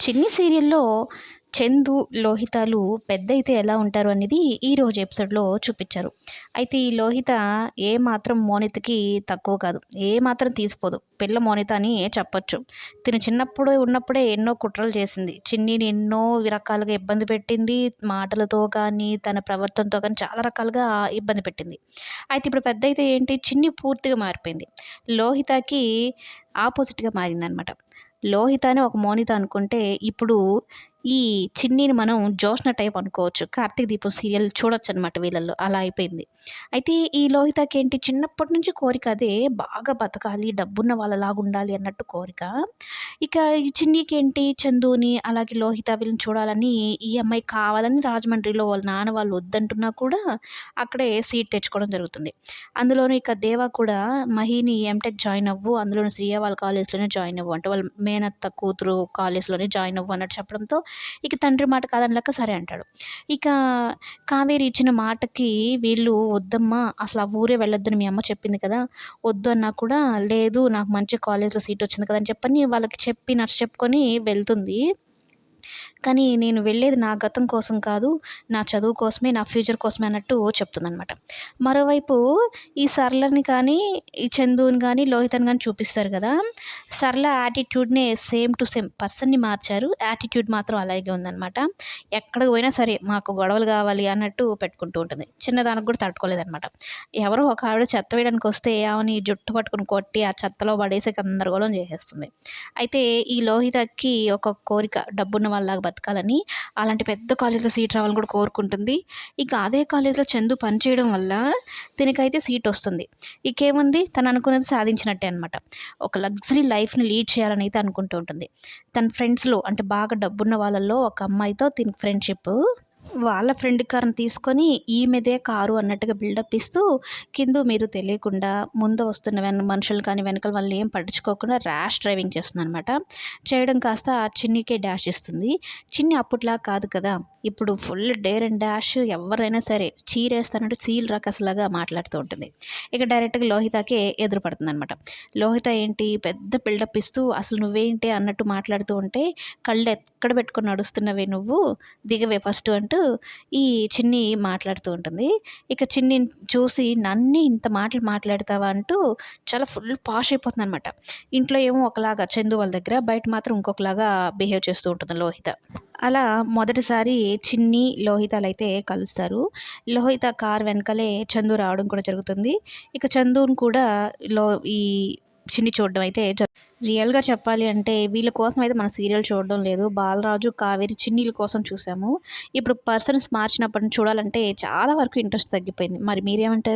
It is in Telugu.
చిన్ని సీరియల్‌లో చందు, లోహితలు పెద్దయితే ఎలా ఉంటారు అనేది ఈరోజు ఎపిసోడ్‌లో చూపిచ్చారు. అయితే ఈ లోహిత ఏమాత్రం మౌనితకి తక్కువ కాదు. ఏమాత్రం తీసిపోదు. పిల్ల మౌనిత అని చెప్పొచ్చు. తిను చిన్నప్పుడు ఉన్నప్పుడే ఎన్నో కుట్రలు చేసింది. చిన్నిని ఎన్నో రకాలుగా ఇబ్బంది పెట్టింది. మాటలతో కానీ, తన ప్రవర్తనతో కానీ చాలా రకాలుగా ఇబ్బంది పెట్టింది. అయితే ఇప్పుడు పెద్దయితే ఏంటి చిన్ని పూర్తిగా మారిపోయింది. లోహితకి ఆపోజిట్‌గా మారిందనమాట. లోహితని ఒక మౌనిత అనుకుంటే, ఇప్పుడు ఈ చిన్నిని మనం జోష్న టైప్ అనుకోవచ్చు. 'కార్తీక దీపం' సీరియల్ చూడొచ్చనమాట వీళ్ళల్లో. అలా అయిపోయింది. అయితే ఈ లోహితకేంటి చిన్నప్పటి నుంచి కోరిక అదే. బాగా బతకాలి, డబ్బున్న వాళ్ళలాగుండాలి అన్నట్టు కోరిక. ఇక ఈ చిన్నికేంటి చందుని, అలాగే లోహిత వీళ్ళని చూడాలని ఈ అమ్మాయి కావాలని రాజమండ్రిలో వాళ్ళ నాన్న వాళ్ళు వద్దంటున్నా కూడా అక్కడే సీట్ తెచ్చుకోవడం జరుగుతుంది. అందులోను ఇక దేవ కూడా మహిని ఎంటెక్ జాయిన్ అవ్వు, అందులోను శ్రియ వాళ్ళ కాలేజ్‌లోనే జాయిన్ అవ్వు. అంటే వాళ్ళ మేనత్త కూతురు కాలేజ్‌లోనే జాయిన్ అవ్వు అన్నట్టు చెప్పడంతో ఇక తండ్రి మాట కాదనలేక సరే అంటాడు. ఇక కావేరి ఇచ్చిన మాటకి వీళ్ళు వద్దమ్మా అసలు ఆ ఊరే వెళ్ళొద్దని మీ అమ్మ చెప్పింది కదా! వద్దు అన్నా కూడా లేదు నాకు మంచి కాలేజ్‌లో సీట్ వచ్చింది కదా! అని చెప్పని వాళ్ళకి చెప్పి నచ్చచెప్పుకొని వెళ్తుంది. కానీ నేను వెళ్ళేది నా గతం కోసం కాదు, నా చదువు కోసమే, నా ఫ్యూచర్ కోసమే అన్నట్టు చెప్తుందనమాట. మరోవైపు ఈ సరళని కానీ, ఈ చందుని గానీ, లోహితని గానీ చూపిస్తారు గదా! సరళ యాటిట్యూడ్‌నే సేమ్ టు సేమ్ పర్సన్‌ని మార్చారు. యాటిట్యూడ్ మాత్రం అలాగే ఉందనమాట. ఎక్కడికి పోయినా సరే మాకు గొడవలు గావాలి అన్నట్టు పెట్టుకుంటూ ఉంటుంది. చిన్నదానికి కూడా తట్టుకోలేదనమాట. ఎవరో ఒక ఆవిడ చెత్త వేయడానికొస్తే ఆమెని జుట్టు పట్టుకొని కొట్టి, ఆ చెత్తలో పడేసి గందరగోళం చేసేస్తుంది. అయితే ఈ లోహితకి ఒక కోరిక డబ్బున్న వాళ్ళలాగా బతకాలని. అలాంటి పెద్ద కాలేజ్‌లో సీట్ రావాలని కూడా కోరుకుంటుంది. ఇక అదే కాలేజ్‌లో చందు పనిచేయడం వల్ల తినకైతే సీటొస్తుంది. ఇకేముంది తను అనుకున్నది సాధించినట్టే అనమాట. ఒక లగ్జరీ లైఫ్‌ని లీడ్ చేయాలని అయితే అనుకుంటూ ఉంటుంది. తన ఫ్రెండ్స్‌లో అంటే బాగా డబ్బున్న వాళ్ళలో ఒక అమ్మాయితో తినకి ఫ్రెండ్‌షిప్పు. వాళ్ళ ఫ్రెండ్ కార్‌ని తీసుకొని ఈమెదే కారు అన్నట్టుగా బిల్డప్ ఇస్తూ కిందు మీరు తెలియకుండా ముందు వస్తున్న మనుషులు కానీ వెనకాల వాళ్ళని ఏం పట్టించుకోకుండా ర్యాష్ డ్రైవింగ్ చేస్తుందనమాట. చేయడం కాస్త ఆ చిన్నికే డాష్ ఇస్తుంది. చిన్ని అప్పట్లా కాదు కదా! ఇప్పుడు ఫుల్ డేర్ అండ్ డాష్ ఎవరైనా సరే చీరేస్తానంటే సీల్ రకసలాగా మాట్లాడుతూ ఉంటుంది. ఇక డైరెక్ట్‌గా లోహితకే ఎదురు పడుతుందనమాట. లోహిత ఏంటి పెద్ద బిల్డప్ ఇస్తూ అసలు నువ్వేంటి అన్నట్టు మాట్లాడుతూ ఉంటే కళ్ళు ఎక్కడ పెట్టుకొని నడుస్తున్నవే నువ్వు దిగవే ఫస్టు అంటూ ఈ చిన్ని మాట్లాడుతూ ఉంటుంది. ఇక చిన్నిని చూసి నన్నే ఇంత మాటలు మాట్లాడతావా అంటూ చాలా ఫుల్ పాష్ అయిపోతుందనమాట. ఇంట్లో ఏమో ఒకలాగా చందు వాళ్ళ దగ్గర, బయట మాత్రం ఇంకొకలాగా బిహేవ్ చేస్తూ ఉంటుంది లోహిత. అలా మొదటిసారి చిన్ని, లోహితలైతే కలుస్తారు. లోహిత కారు వెనకాలే చందు రావడం కూడా జరుగుతుంది. ఇక చందుని కూడా లో ఈ చిన్ని చూడడం అయితే రియల్‌గా చెప్పాలి అంటే వీళ్ళ కోసం అయితే మనం సీరియల్ చూడడం లేదు. బాలరాజు, కావేరి, చిన్నీల కోసం చూసాము. ఇప్పుడు పర్సన్స్ మార్చినప్పటి నుంచి చూడాలంటే చాలా వరకు ఇంట్రెస్ట్ తగ్గిపోయింది. మరి మీరేమంటారు?